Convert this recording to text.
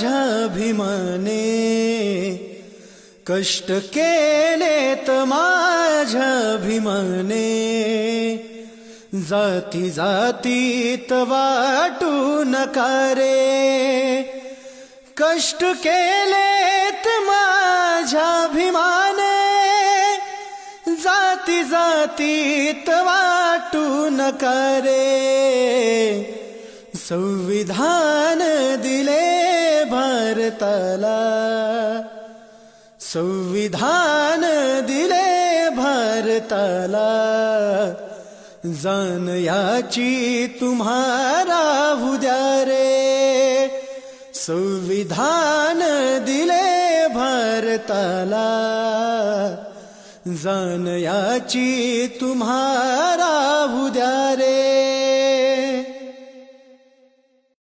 माझ्या भीमाने, कष्ट केलेत माझ्या भीमाने, जाती जातीत वाटू नका रे, कष्ट केलेत माझ्या भीमाने, जाती जातीत वाटू नका रे, संविधान दिले भारताला, संविधान दिले भारताला, जाण याची तुम्हाला उद्या रे, संविधान दिले भारताला, जाण याची तुम्हाला उद्या रे.